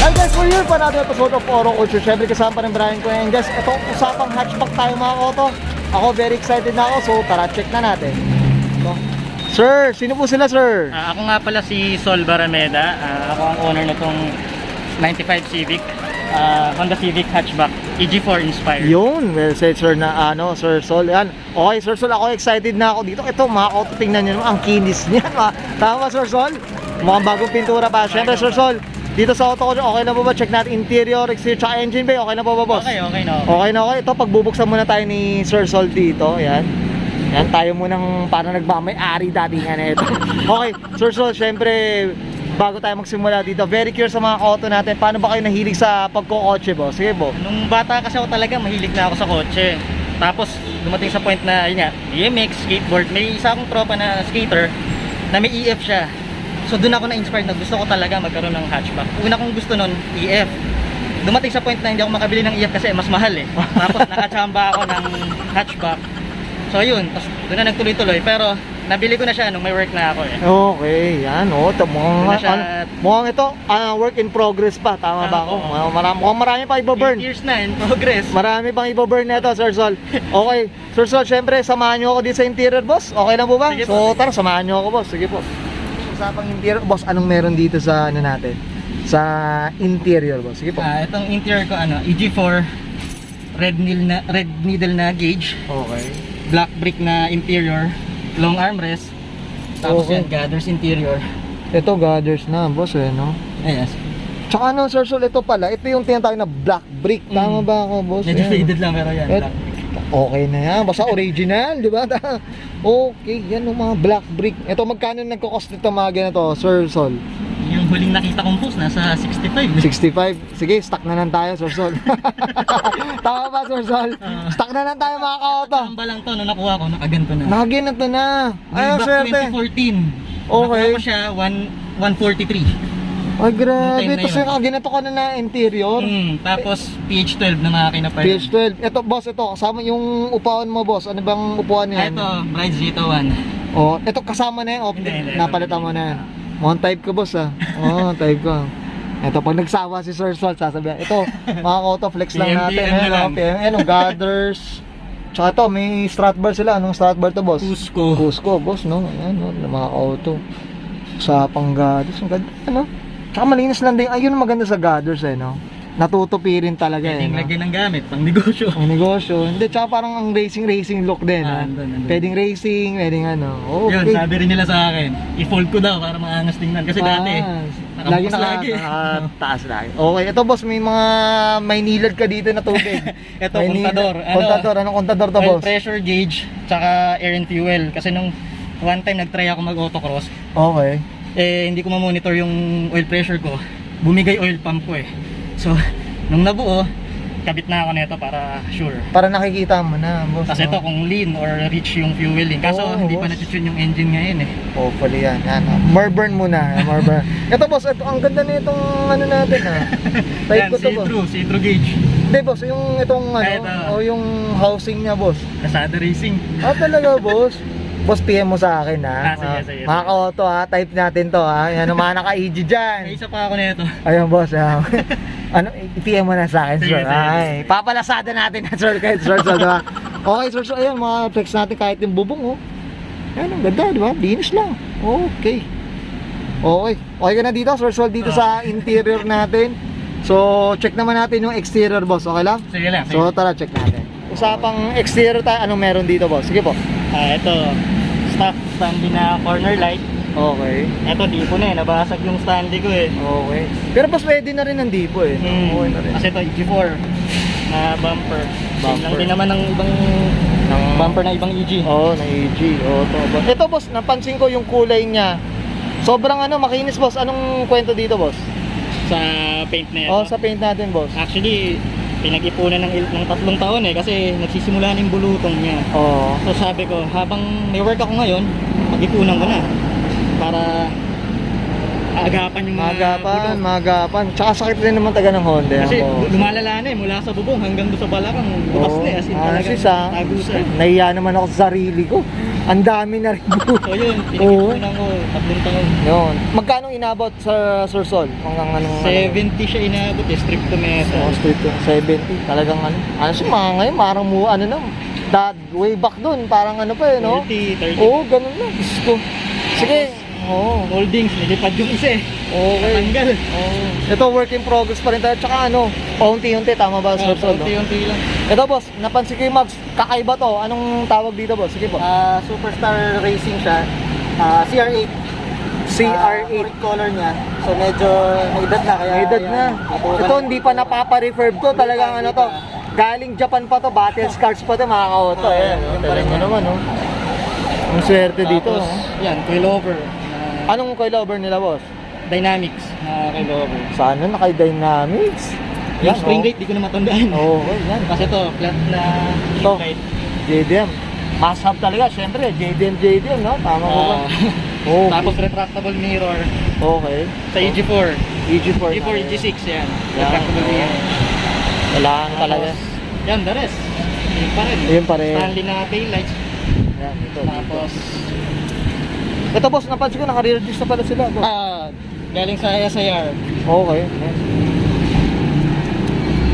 Hi guys, for your panado episode of Oro Culture. Siyempre kasama pa rin Brian ko yan guys. Ito, usapang hatchback tayo mga koto. Ako very excited na ako, so tara check na natin. So, sir, sino po sila sir? Ako nga pala si Sol Barameda. Ako ang owner nitong 95 Civic, Honda Civic hatchback, EG4 inspired. Yun, well said sir na Sir Sol. Yan. Okay Sir Sol, ako excited na ako dito. Ito mga koto, tingnan nyo naman ang kinis niya. Tama Sir Sol? Mukhang bagong pintura pa. Siyempre Sir Sol, dito sa auto ko, okay na po ba? Check natin interior, exterior, tsaka engine bay. Okay na po ba boss? Okay na. Okay na okay. Ito, pagbubuksan muna tayo ni Sir Sol dito. Yan. Yan, tayo munang parang nagmamay-ari dati nga na ito. Okay, Sir Sol, syempre, bago tayo magsimula dito, very curious sa mga auto natin. Paano ba kayo nahilig sa pagkokotse, boss? Sige, bo. Nung bata kasi ako talaga, mahilig na ako sa kotse. Tapos, dumating sa point na, yun nga, BMX, skateboard. May isa akong tropa na skater na may EF siya. So doon ako na-inspired na gusto ko talaga magkaroon ng hatchback. Una kong gusto nun, EF. Dumating sa point na hindi ako makabili ng EF kasi mas mahal eh. Tapos nakachamba ako ng hatchback. So yun, tapos doon na nagtuloy-tuloy. Pero nabili ko na siya nung may work na ako eh. Okay, yan o. Mukhang ito, work in progress pa. Tama ba ako? Mukhang marami pa ibaburn. 8 years na in progress. Marami pang ibaburn na ito, Sir Sol. Okay, Sir Sol, syempre, samahan nyo ako dito sa interior, boss. Okay na po ba? Sige So po. tara, samahan nyo ako, boss. Sige po. Usapang interior, boss, anong meron dito sa ano natin? Sa interior, boss. Sige po. Itong interior ko EG4 red needle na gauge, Okay. black brick na interior, long armrest. Tapos Okay. yan, gathers interior. Ito, gutters na, boss, eh, no? Yes. Tsaka ano, Sir Sol, ito pala, ito yung tinatawag na black brick. Tama ba ako, boss? Medyo Yan. faded lang pero yan. Black. Okay na yan, basta original, di ba? Okay, yan yung mga black brick. Ito, magkano nagko-cost nito mga ganito, Sir Sol? Yung huling nakita kong post, nasa 65. 65. Sige, stock na lang tayo, Sir Sol. Tama ba, Sir Sol? Stock na lang tayo mga ka-auto. Tamba lang to, nung nakuha ko, nakaganto na. Nakaginat na. Ayun, Maybach swerte. 2014. Okay. Nakuha ko siya 143. Ay, grabe. Nung time na Ito yun. siya, ginito ka na na interior. Tapos PH12 na makina pa yun. PH12. Ito, boss, ito. Kasama yung upuan mo, boss. Ano bang upuan yan? Ito, Brides Zeta 1. Oh, ito kasama na yan. Oh, Hindi. napalitan mo na yan. Mukhang type ko, boss, ah. Oh, type ko. Ito, pag nagsawa si Sir Sol, sasabihin, ito, mga auto flex lang natin. PM na lang. PMN, gathers. Tsaka ito, may strut bar sila. Anong strut bar to, boss? Cusco. Cusco, boss, no? Ayan, no? Mga auto. Sa panggathers. Ang ganda, ano? Tsaka malinis lang din. Ayun ang maganda sa gathers, eh, no? Natutupi rin talaga, eh, Pwedeng no? lagyan ng gamit, pang negosyo. Ang negosyo. Hindi, tsaka parang ang racing look din, ha? Andun. Pwedeng racing, pwedeng ano. Okay. Yun, sabi rin nila sa akin, i-fold ko daw para maangas tingnan. Kasi dati, lagi nakabukas lagi. taas lagi. Okay, ito boss, may nilad ka dito na tubig. Ito, May kontador. Kontador, anong kontador to, Oil boss? pressure gauge, tsaka air and fuel. Kasi nung one time nag-try ako mag-autocross, Okay. hindi ko ma-monitor yung oil pressure ko. Bumigay oil pump ko eh. So, nung nabuo, kabit na ako nito para sure. Para nakikita mo na, boss. Kasi no? ito kung lean or rich yung fueling. Kaso hindi pa boss. natutune yung engine ngayon eh. Hopefully yan. Yan. Marburn muna. Marburn. Ito boss, ito, ang ganda na itong ano natin ha. Type Yan, ko to boss. see-through gauge. Hindi boss, yung itong ano, Ito. o yung housing niya boss. Kasada racing. Talaga boss. Boss, PM mo sa akin ha. Sige. Mga ka-auto ha, type natin to ha. Yan ang mga naka-EG dyan. May isa pa ako nito. Ayun boss, ano, i-PM mo na sa akin, Sige, sir. sige. Ay, papalasada natin na, sir, kahit sir, diba? Okay, sir, so, ayun, mga flex natin kahit yung bubong, oh. Ayun, ang ganda, diba? Linis lang. Okay. Okay ka na dito, sir, so, dito sa interior natin. So, check naman natin yung exterior, boss. Okay lang? Sige lang. So, tara, check natin. Usapang exterior tayo, anong meron dito, boss? Sige po. Ito, stock standy na corner light. Okay. Ito, dipo na eh. Nabasag yung standy ko eh. Okay. Pero boss, pwede na rin ng dipo eh. Okay na rin. Kasi ito, EG4 na bumper. Same lang Bumper. din naman ng ibang bumper na ibang EG. Oo, na EG. To, boss. Ito, boss, napansin ko yung kulay niya. Sobrang makinis, boss. Anong kwento dito, boss? Sa paint na ito. Sa paint natin, boss. Actually, pinag-ipunan ng 3 taon eh. Kasi nagsisimula na yung bulutong niya. Oo. So sabi ko, habang may work ako ngayon, mag-ipunan ko na. Para agapan yung mga bulong. Magapan. Tsaka sakit din naman taga ng Honda. Kasi boss. lumalala na eh, mula sa bubong hanggang doon sa balakang, bukas na eh, as in talagang tagusan. Nahiya naman ako sa sarili ko. Ang dami na rin po. So yun, Oo. pinagkipunan ko, 3 taon. Yun. Magkano inabot sa Sir Sol? Hanggang anong... 70 siya inabot eh, strip to metal. Oh, straight to 70. Talagang ano. Ano siya mga ngayon, parang ano na. Way back doon, parang ano pa eh, no? 30. Oo, ganun na. Diyos ko. Sige. Oo. Holdings, nilipad yung isa eh. Okay. Natanggal. Oh. Ito work in progress pa rin tayo. Tsaka ano, paunti-unti, tama ba, Sir Sol? No? Unti-unti lang. Ito boss, napansin ko yung Max, kakaiba to. Anong tawag dito boss? Sige po. Superstar Racing siya. CR8. CR8. Red color niya. So medyo may edad na kaya. May edad na. Ito hindi pa napapa-refurb to. Talagang ano to. Galing Japan pa to. Battle scars pa to mga ka-auto. Talagang ano naman, no? Ang swerte dito. Tapos, yan, coilover. Anong coilover nila boss? Dynamics na coilover. Sana naka-dynamics. Yung spring oh. rate, di ko na matandaan. Oo, yan. Kasi to, flat na Ito. light. JDM. Must have talaga, syempre. JDM, no? Tama ko ba? Okay. Tapos retractable mirror Okay. sa EG4. EG4 EG4, na. EG6 yan. Yan. Retractable mirror. Wala na talaga. Tapos, yan, the rest. Yun pa rin. Yun pa rin. Stanley na taillights. Yan, ito. Tapos, Ito boss, napansin ko naka-rear disc na pala sila boss. galing sa SIR. Okay. Yan.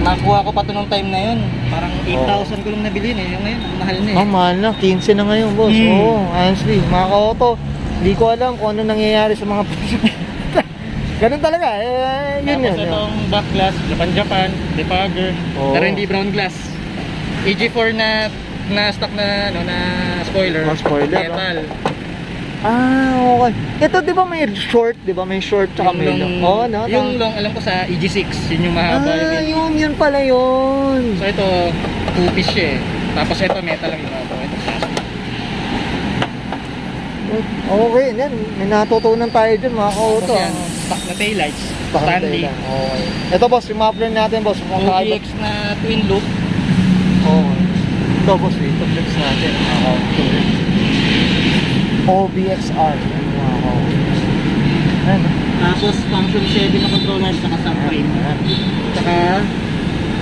Nakuha ko pa to nung time na yun. Parang 8,000 ko lang nabili eh. Yung ngayon, ang mahal na eh. Oh, mahal na. 15 na ngayon boss. Hmm. Oo, honestly. Mga ka-auto, hindi ko alam kung ano nangyayari sa mga ganun talaga. Yun Tapos yun. itong back glass, Japan, defogger. Oo. Pero hindi brown glass. EG4 na stock na ano na spoiler. Mga spoiler, Metal. Okay. Ito di ba may short? Di ba may short tsaka may long? Oo, no? Yung long alam ko sa EG6, yun yung mahaba Yun pala yun. So ito, 2-piece siya eh. Tapos ito metal lang yung mahaba. Ito plastic. Okay, yan. May natutunan tayo dyan mga ka-auto. Tapos yan, stock na taillights. Stanley. Stanley. Okay. Ito boss, yung muffler natin boss. Mukhang kakaiba. OBX na twin loop. Okay. Ito boss, ito flex natin. OBXR. Wow. Ayan. Tapos function 7 na controller saka subframe. Saka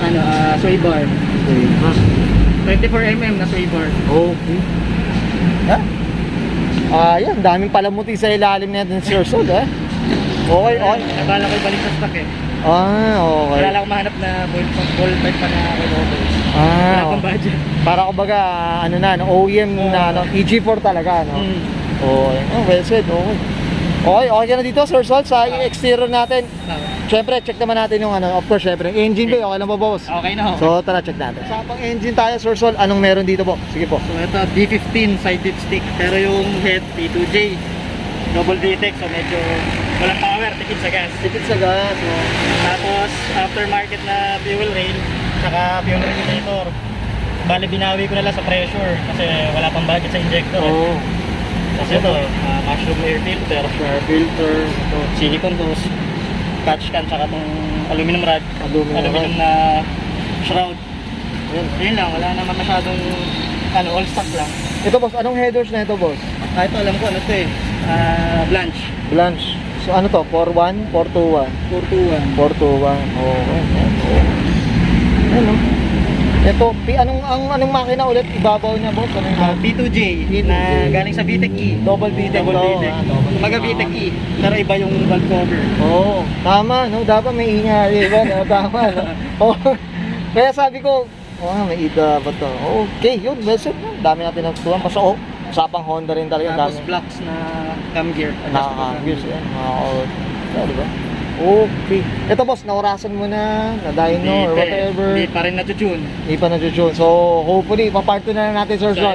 ano, sway bar. 24mm na sway bar. Okay. Yan, daming palamuti sa ilalim natin Sir Sol, eh. Okay. Nabala ko ibalik sa stock eh. Okay. Wala lang akong mahanap na ball type pa na coilover. Wala akong budget. Para kumbaga, ano na, no, OEM na, no, EG4 talaga, no? Okay. Well said, okay. Okay ka na dito, Sir Sol, sa exterior natin. Siyempre, check naman natin yung ano, of course, siyempre, engine bay, okay lang ba, boss? Okay na ho. So, tara, check natin. Sa pang engine tayo, Sir Sol, anong meron dito po? Sige po. So ito, D15 side dipstick. Pero yung head, P2J. Double VTEC, so medyo walang power, tipid sa gas. Tipid sa gas, oh. Tapos, aftermarket na fuel rail, saka fuel regulator. Bale, binawi ko na lang sa pressure kasi wala pang budget sa injector. Oo. Tapos ito, mushroom air filter. Air filter. Ito. Silicone hose, catch can, tsaka itong aluminum rod. Aluminum na shroud. Yun lang, wala naman masyadong all stock lang. Ito, boss, anong headers na ito, boss? Ito alam ko ano ito eh, Blanche. Blanche. So, ano to? 4-1? 4-2-1? 421. 4-2-1. Okay. Ano? Ito, anong makina ulit? Ibabaw niya, boss? Ano yung P2J na galing sa VTEC E. Double VTEC Double to. VTEC. Maga VTEC E, pero iba yung valve cover. Oo, tama, no? Dapat may ingat, diba? No? Tama, no? Oh, kaya sabi ko, may ida ba to? Okay, yun, well, dami natin natutunan. Paso, usapang Honda rin talaga. Tapos blocks na cam gear. Nakaka-gears yan, diba? Okay. Ito boss, naurasan mo na, na-dyno or whatever. Hindi pa rin natutune. Hindi pa na-tune. So, hopefully, pa-part 2 na natin, Sir Sol.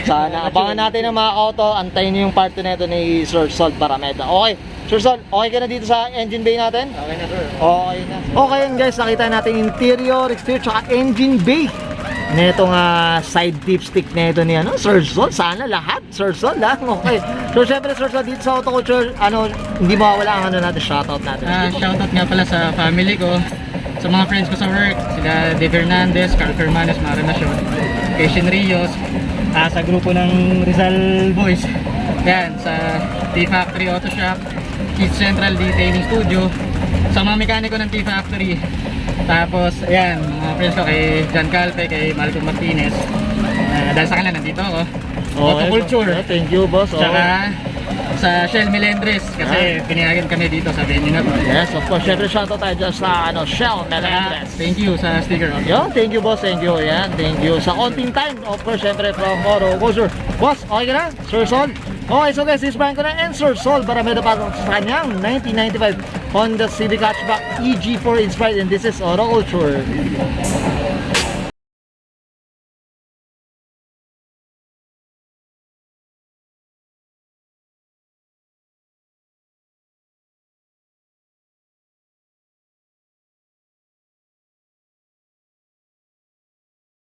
Sana. Abangan natin ang mga auto. Antayin niyo yung part 2 na ito ni Sir Sol Parameta. Okay. Sir Sol, okay ka na dito sa engine bay natin? Okay na, sir. Okay na. Okay yan guys, nakita natin interior, exterior, tsaka engine bay. Netong side dipstick na ito ni Sir Sol. Sana lahat, Sir Sol lang. Okay. So syempre Sir Sol, dito sa Auto Culture, hindi mawawala ang natin, shoutout natin. Shoutout nga pala sa family ko, sa mga friends ko sa work, sila Dave Hernandez, Carl Fermanes, Mara Nacion, Cation Rios, sa grupo ng Rizal Boys. Yan, sa T-Factory Auto Shop, East Central Detailing Studio, sa mga mekaniko ng T-Factory. Tapos, ayan, mga friends ko kay John Calpe, kay Malcolm Martinez. Dahil sa kanila, nandito ako. Autoculture. Thank you, boss. Tsaka sa Shell Melendres, kasi pinayagan kami dito sa venue na to. Yes, of course. Siyempre, shoutout tayo dyan sa Shell Melendres. Thank you sa sticker. Yo, thank you, boss. Thank you. Yan, thank you. Sa konting time, of course, siyempre, from Moro Culture. Boss, okay ka na? Sir Sol? Okay, so guys, this is Brian ko na and Sir Sol para may napasok sa kanyang 1995 Honda Civic Hatchback EG4 Inspired, and this is Auto Culture.